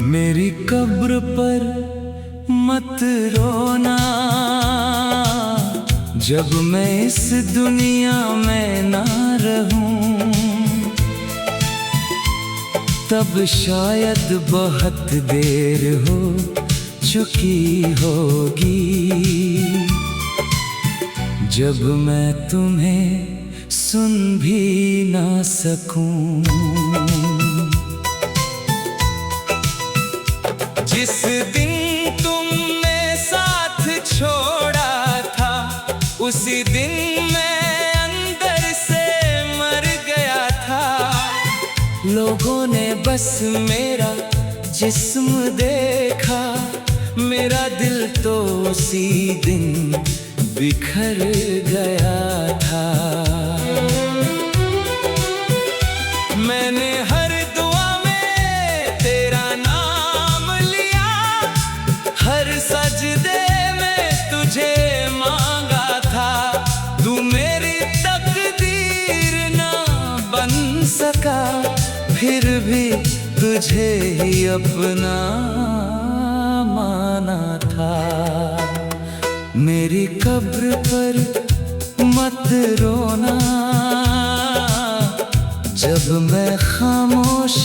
मेरी कब्र पर मत रोना, जब मैं इस दुनिया में ना रहूं, तब शायद बहुत देर हो चुकी होगी, जब मैं तुम्हें सुन भी ना सकूं। जिस दिन तुमने साथ छोड़ा था, उसी दिन मैं अंदर से मर गया था। लोगों ने बस मेरा जिस्म देखा, मेरा दिल तो उसी दिन बिखर गया था। मैंने हर दुआ में तेरा नाम लिया, हर सजदे में तुझे मांगा था। तू मेरी तकदीर ना बन सका, फिर भी तुझे ही अपना माना था। मेरी कब्र पर मत रोना, जब मैं खामोश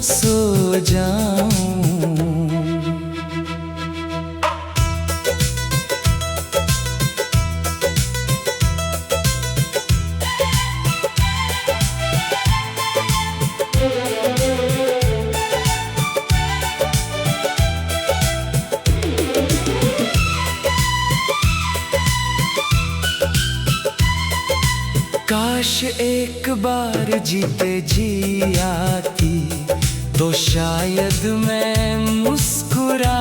सो जाऊं। काश एक बार जीते जी आती, तो शायद मैं मुस्कुरा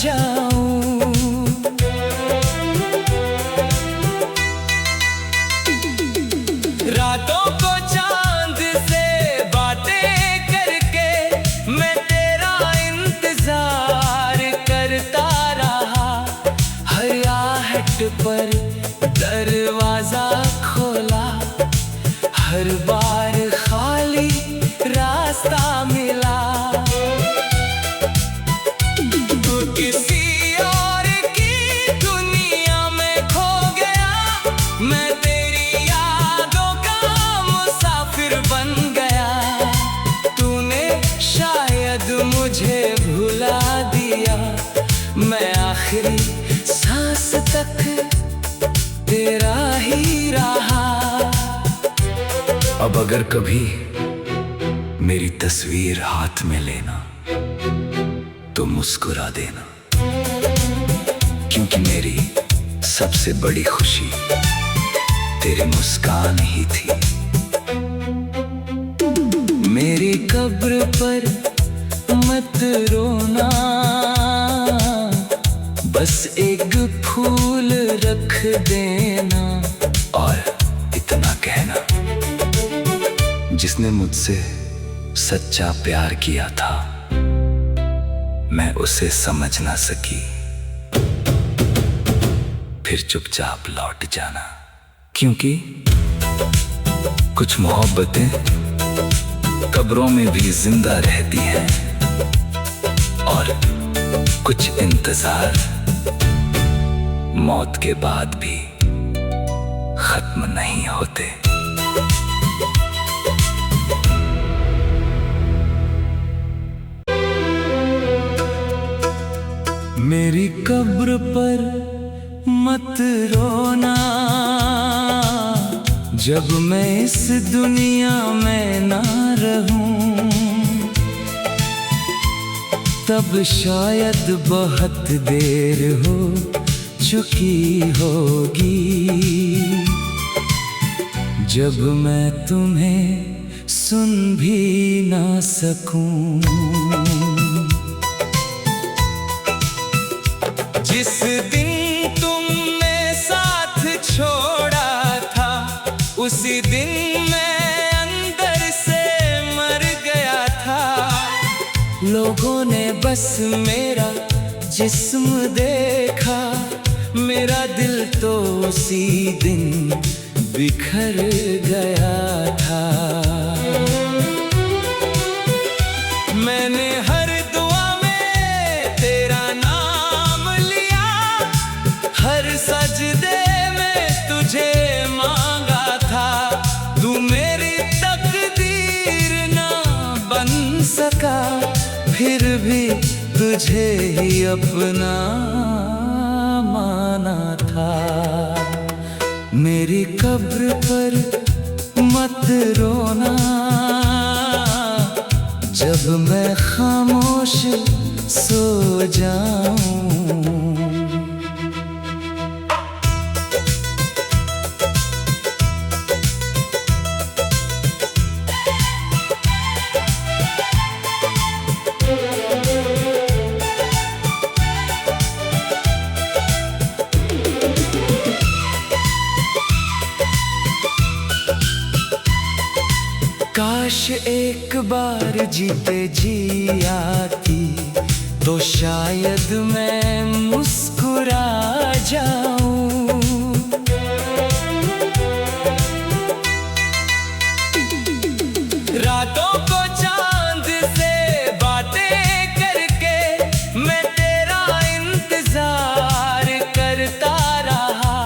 जाऊं। रातों को चांद से बातें करके मैं तेरा इंतजार करता रहा। हर आहट पर दरवाजा खोला, हर बार खाली रास्ता मिला। तू किसी और की दुनिया में खो गया, मैं तेरी यादों का मुसाफिर बन गया। तूने शायद मुझे भुला दिया, मैं आखिरी सांस तक तेरा ही रहा। अब अगर कभी मेरी तस्वीर हाथ में लेना, तो मुस्कुरा देना, क्योंकि मेरी सबसे बड़ी खुशी तेरी मुस्कान ही थी। मेरी कब्र पर मत रोना, बस एक फूल रख देना, और इतना कहना, जिसने मुझसे सच्चा प्यार किया था, मैं उसे समझ ना सकी। फिर चुपचाप लौट जाना, क्योंकि कुछ मोहब्बतें कब्रों में भी जिंदा रहती हैं, और कुछ इंतजार मौत के बाद भी खत्म नहीं होते। मेरी कब्र पर मत रोना, जब मैं इस दुनिया में ना रहूं, तब शायद बहुत देर हो चुकी होगी, जब मैं तुम्हें सुन भी ना सकूं। जिस दिन तुमने साथ छोड़ा था, उसी दिन मैं अंदर से मर गया था। लोगों ने बस मेरा जिस्म देखा, मेरा दिल तो उसी दिन बिखर गया था। मैंने हर दुआ सका, फिर भी तुझे ही अपना माना था। मेरी कब्र पर मत रोना, जब मैं खामोश सो जाऊं। काश एक बार जीते जी आती, तो शायद मैं मुस्कुरा जाऊं। रातों को चांद से बातें करके मैं तेरा इंतजार करता रहा।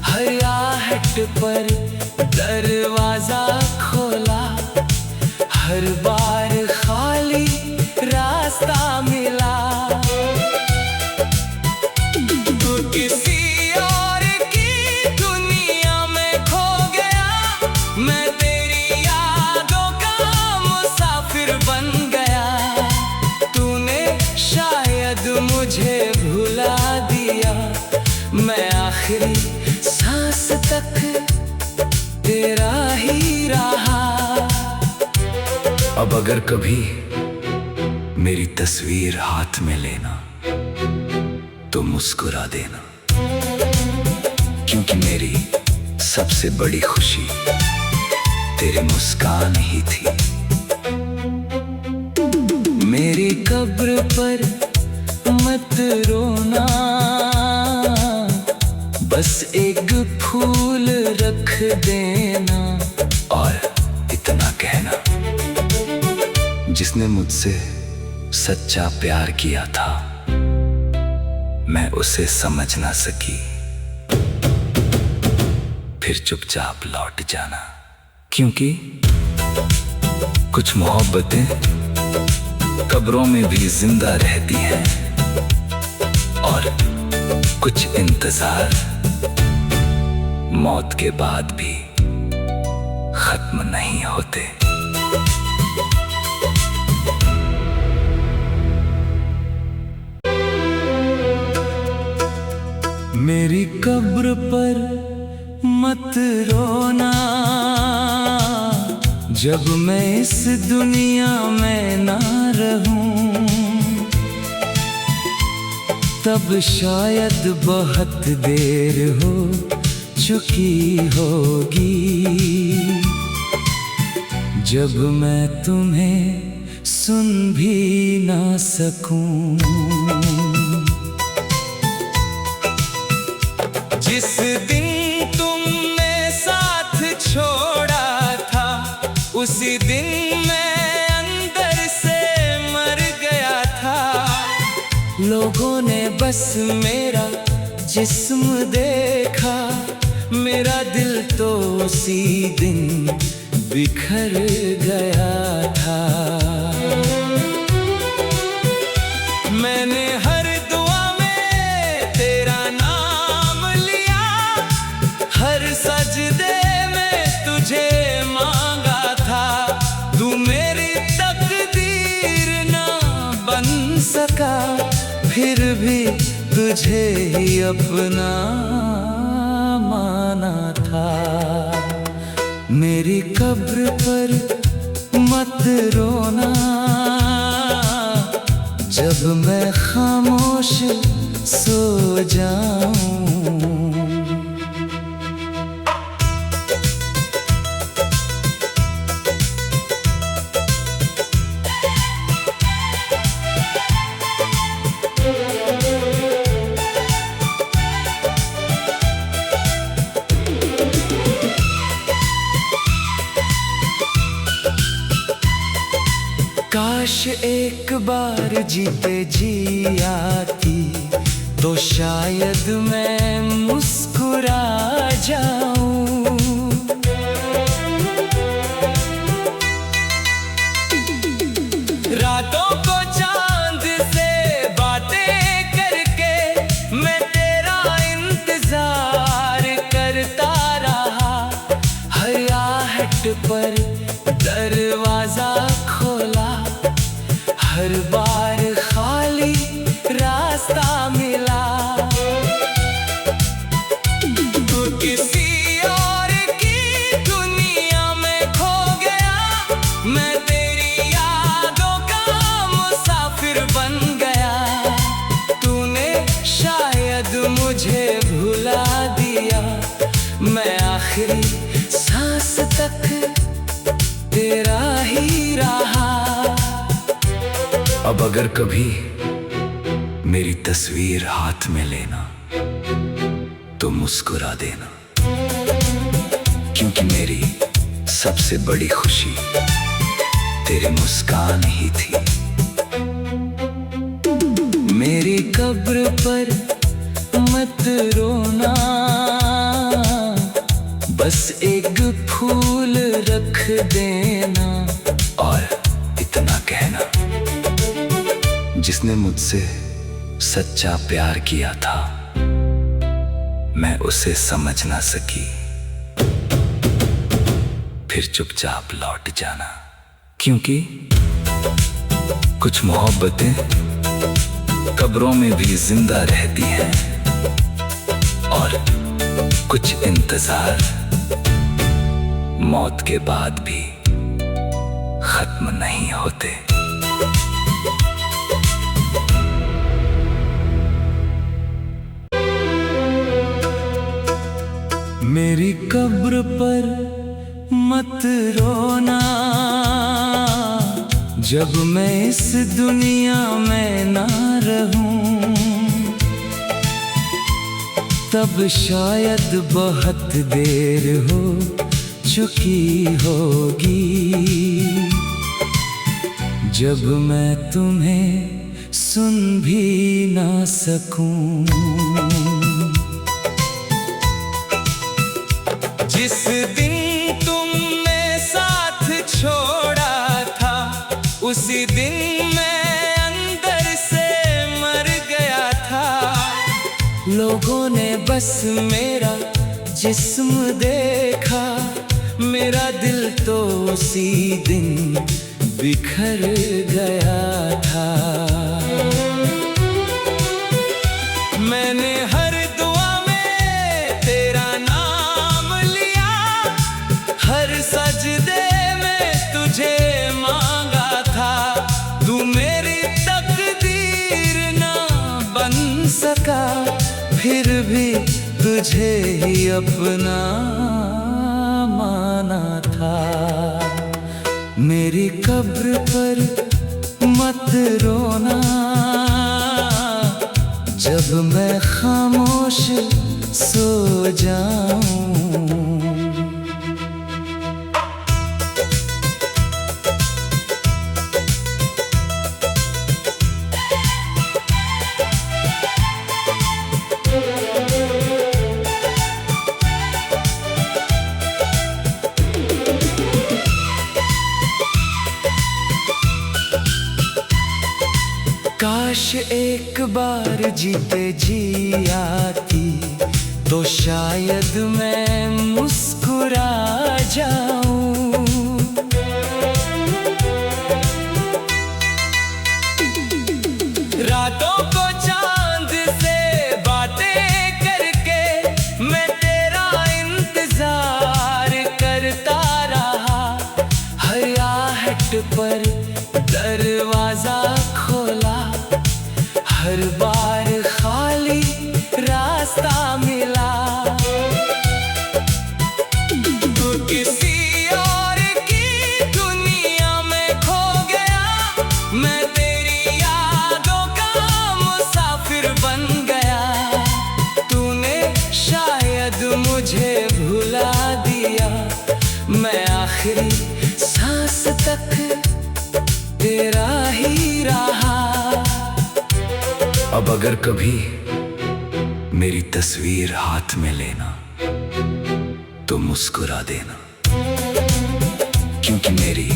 हर आहट पर दरवाजा खोला, हर बार खाली रास्ता मिला। तू किसी और की दुनिया में खो गया, मैं तेरी यादों का मुसाफिर बन गया। तूने शायद मुझे भुला दिया, मैं आखिरी सांस तक तेरा ही रहा। अब अगर कभी मेरी तस्वीर हाथ में लेना, तो मुस्कुरा देना, क्योंकि मेरी सबसे बड़ी खुशी तेरी मुस्कान ही थी। मेरी कब्र पर मत रोना, बस एक फूल रख देना, और इतना कहना, जिसने मुझसे सच्चा प्यार किया था, मैं उसे समझ ना सकी, फिर चुपचाप लौट जाना। क्योंकि कुछ मोहब्बतें कब्रों में भी जिंदा रहती हैं, और कुछ इंतजार मौत के बाद भी खत्म नहीं होते। मेरी कब्र पर मत रोना, जब मैं इस दुनिया में ना रहूं, तब शायद बहुत देर हो चुकी होगी, जब मैं तुम्हें सुन भी ना सकूं। जिस दिन तुमने साथ छोड़ा था, उसी दिन मैं अंदर से मर गया था। लोगों ने बस मेरा जिस्म देखा, मेरा दिल तो उसी दिन बिखर गया था। मैंने हर दुआ में तेरा नाम लिया, हर सजदे में तुझे मांगा था। तू मेरी तकदीर ना बन सका, फिर भी तुझे ही अपना माना था। मेरी कब्र पर मत रोना, जब मैं खामोश सो जाऊं। काश एक बार जीते जी आती, तो शायद मैं मुस्कुरा जाऊं। रातों को चांद से बातें करके मैं तेरा इंतजार करता रहा। हर आहट पर दरवाजा खोला, हर बार खाली रास्ता मिला। तू किसी और की दुनिया में खो गया, मैं तेरी यादों का मुसाफिर बन गया। तूने शायद मुझे भुला दिया, मैं आखिरी सांस तक तेरा ही रहा। अब अगर कभी मेरी तस्वीर हाथ में लेना तो मुस्कुरा देना, क्योंकि मेरी सबसे बड़ी खुशी तेरी मुस्कान ही थी। मेरी कब्र पर मत रोना, बस एक फूल रख देना और इतना कहना, जिसने मुझसे सच्चा प्यार किया था मैं उसे समझ ना सकी, फिर चुपचाप लौट जाना। क्योंकि कुछ मोहब्बतें कब्रों में भी जिंदा रहती हैं और कुछ इंतजार मौत के बाद भी खत्म नहीं होते। मेरी कब्र पर मत रोना, जब मैं इस दुनिया में ना रहूं, तब शायद बहुत देर हो चुकी होगी, जब मैं तुम्हें सुन भी ना सकूं। जिस दिन तुमने साथ छोड़ा था, उसी दिन मैं अंदर से मर गया था। लोगों ने बस मेरा जिस्म देखा, मेरा दिल तो उसी दिन बिखर गया था। मैंने हर दुआ में तेरा नाम लिया, हर सजदे में तुझे मांगा था। तू मेरी तकदीर ना बन सका, फिर भी तुझे ही अपना माना था। मेरी कब्र पर मत रोना, जब मैं खामोश सो जाऊं। काश एक बार जीते जी आती, तो शायद मैं मुस्कुरा जाऊं। रातों को चांद से बातें करके मैं तेरा इंतजार करता रहा। हर आहट पर दरवाजा खोला, हर बार खाली रास्ता मिला। तू किसी और की दुनिया में खो गया, मैं तेरी यादों का मुसाफिर बन गया। तूने शायद मुझे भुला दिया, मैं आखिरी सांस तक तेरा ही रहा। अब अगर कभी मेरी तस्वीर हाथ में लेना तो मुस्कुरा देना, क्योंकि मेरी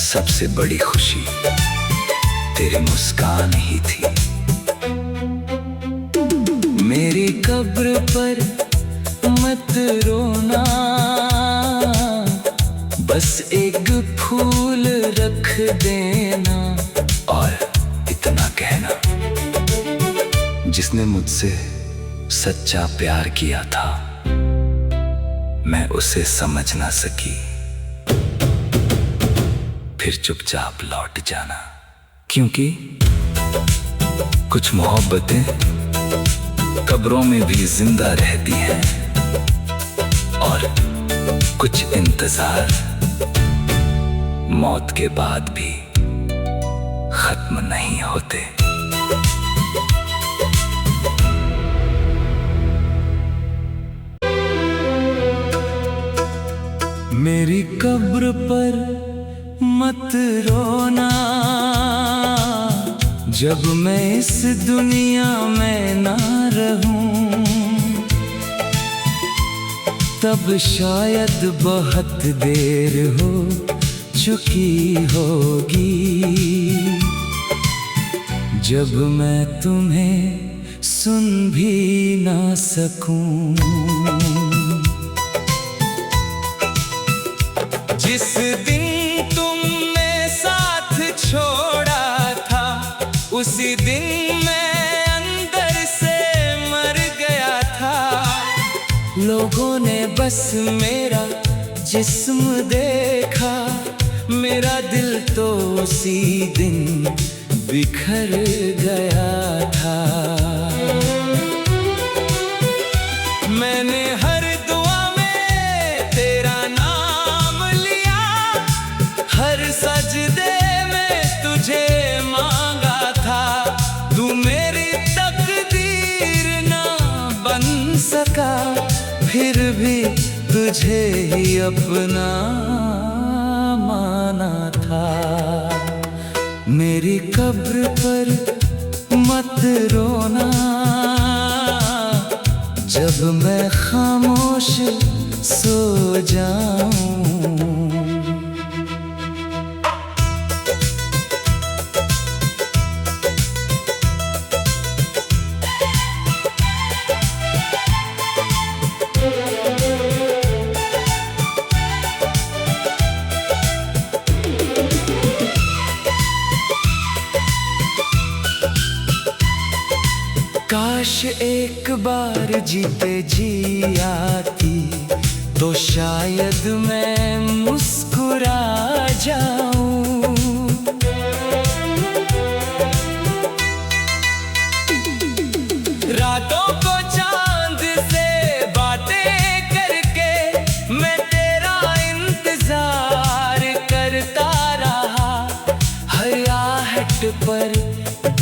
सबसे बड़ी खुशी तेरी मुस्कान ही थी। मेरी कब्र पर मत रोना, बस एक फूल रख देना और इतना कहना, जिसने मुझसे सच्चा प्यार किया था मैं उसे समझ ना सकी। फिर चुपचाप लौट जाना, क्योंकि कुछ मोहब्बतें कब्रों में भी जिंदा रहती हैं और कुछ इंतजार मौत के बाद भी खत्म नहीं होते। मेरी कब्र पर मत रोना, जब मैं इस दुनिया में ना रहूं, तब शायद बहुत देर हो चुकी होगी, जब मैं तुम्हें सुन भी ना सकूं। जिस दिन तुमने साथ छोड़ा था, उसी दिन मैं अंदर से मर गया था। लोगों ने बस मेरा जिस्म देखा, मेरा दिल तो उसी दिन बिखर गया था। मैंने हर दुआ में तेरा नाम लिया, हर सजदे में तुझे मांगा था। तू मेरी तकदीर ना बन सका, फिर भी तुझे ही अपना माना था। मेरी कब्र पर मत रोना, जब मैं खामोश सो जाऊं। काश एक बार जीते जी आती, तो शायद मैं मुस्कुरा जाऊं। रातों को चांद से बातें करके मैं तेरा इंतजार करता रहा। हर आहट पर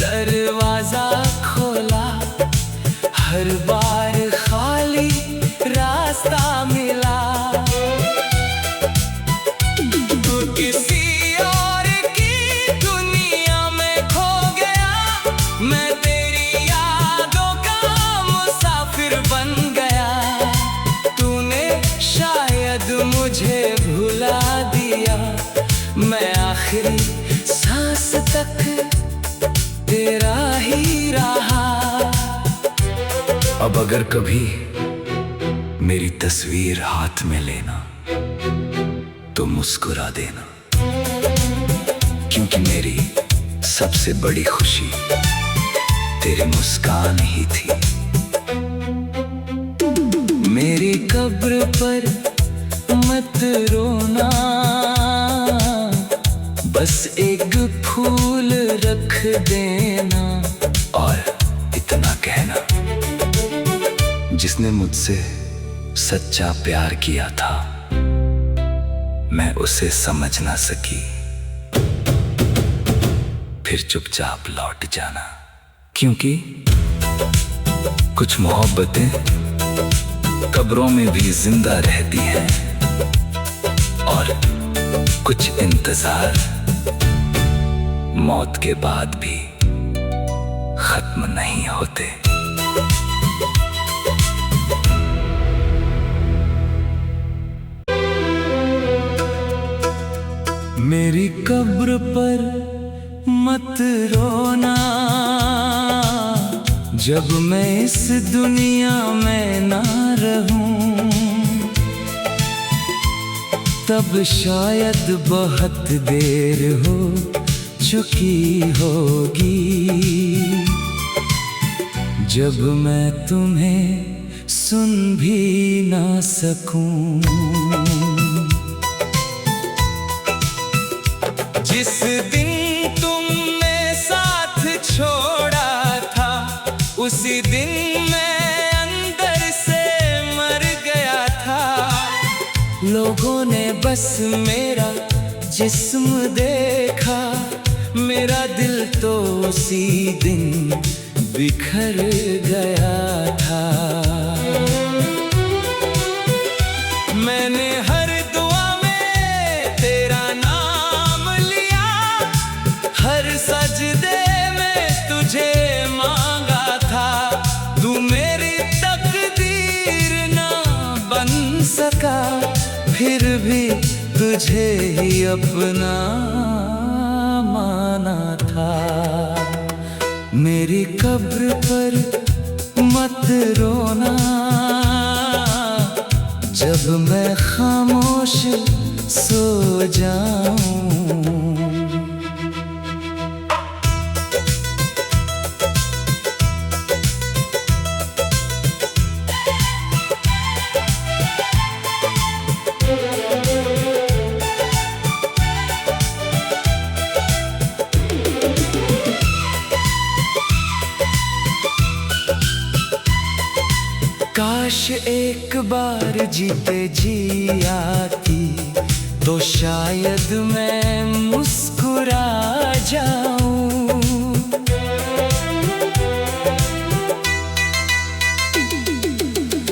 दरवाजा खोला, हर बार खाली रास्ता मिला। तू किसी और की दुनिया में खो गया, मैं तेरी यादों का मुसाफिर बन गया। तूने शायद मुझे भुला दिया, मैं आखिरी सांस तक तेरा ही रहा। अब अगर कभी मेरी तस्वीर हाथ में लेना तो मुस्कुरा देना, क्योंकि मेरी सबसे बड़ी खुशी तेरी मुस्कान ही थी। मेरी कब्र पर मत रोना, बस एक फूल रख देना और इतना कहना, जिसने मुझसे सच्चा प्यार किया था मैं उसे समझ ना सकी। फिर चुपचाप लौट जाना, क्योंकि कुछ मोहब्बतें कब्रों में भी जिंदा रहती हैं और कुछ इंतजार मौत के बाद भी खत्म नहीं होते। मेरी कब्र पर मत रोना, जब मैं इस दुनिया में ना रहूं, तब शायद बहुत देर हो चुकी होगी। जब मैं तुम्हें सुन भी ना सकूं। जिस दिन तुमने साथ छोड़ा था, उसी दिन मैं अंदर से मर गया था। लोगों ने बस मेरा जिस्म देखा, मेरा दिल तो उसी दिन बिखर गया था। मैंने हर दुआ में तेरा नाम लिया, हर सजदे में तुझे मांगा था। तू मेरी तकदीर ना बन सका, फिर भी तुझे ही अपना माना था। मेरी कब्र पर मत रोना, जब मैं खामोश सो जाऊं। काश एक बार जीते जी आती, तो शायद मैं मुस्कुरा जाऊं।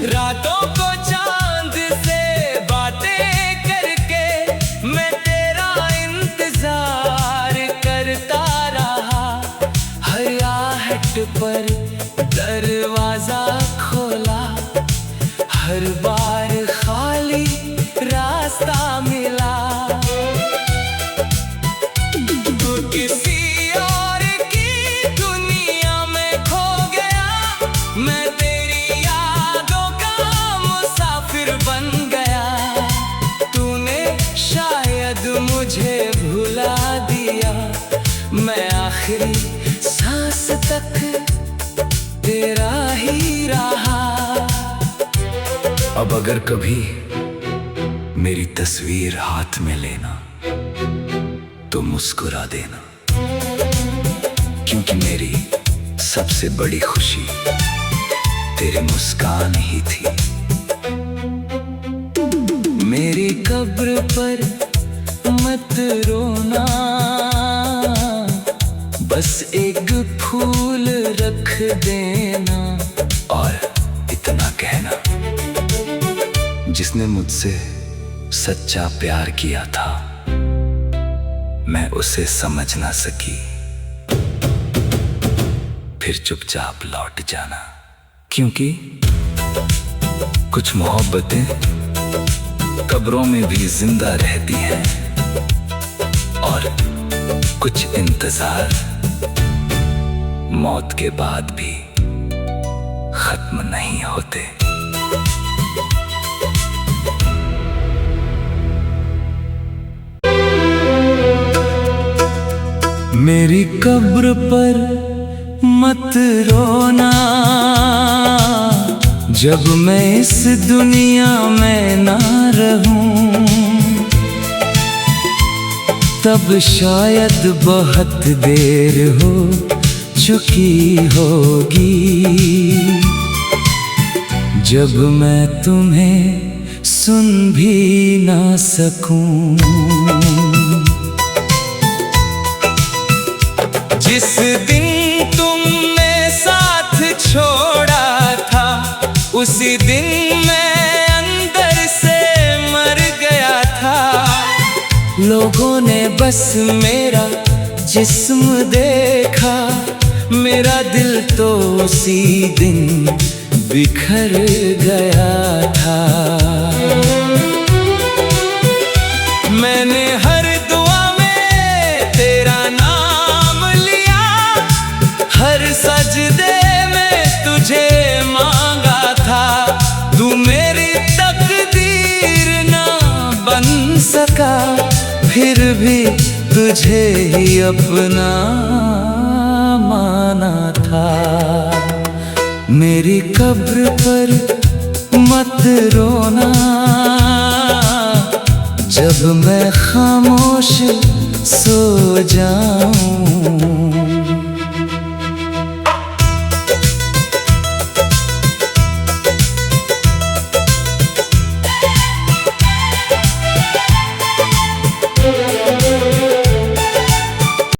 रातों को चांद से बातें करके मैं तेरा इंतजार करता रहा। हर आहट पर दरवाजा खोला, हर बार खाली रास्ता मिला। तू किसी और की दुनिया में खो गया, मैं तेरी यादों का मुसाफिर बन गया। तूने शायद मुझे भुला दिया, मैं आखिरी सांस तक तेरा ही रहा। अब अगर कभी मेरी तस्वीर हाथ में लेना, तो मुस्कुरा देना, क्योंकि मेरी सबसे बड़ी खुशी तेरी मुस्कान ही थी। मेरी कब्र पर मत रोना, बस एक फूल रख देना, और इतना कहना, जिसने मुझसे सच्चा प्यार किया था, मैं उसे समझ ना सकी। फिर चुपचाप लौट जाना, क्योंकि कुछ मोहब्बतें कब्रों में भी जिंदा रहती हैं, और कुछ इंतजार मौत के बाद भी खत्म नहीं होते। मेरी कब्र पर मत रोना, जब मैं इस दुनिया में ना रहूं, तब शायद बहुत देर हो चुकी होगी। जब मैं तुम्हें सुन भी ना सकूं। जिस दिन तुमने साथ छोड़ा था, उसी दिन मैं अंदर से मर गया था। लोगों ने बस मेरा जिस्म देखा, मेरा दिल तो उसी दिन बिखर गया था। मैंने हर दुआ में तेरा नाम फिर भी तुझे ही अपना माना था। मेरी कब्र पर मत रोना, जब मैं खामोश सो जाऊं।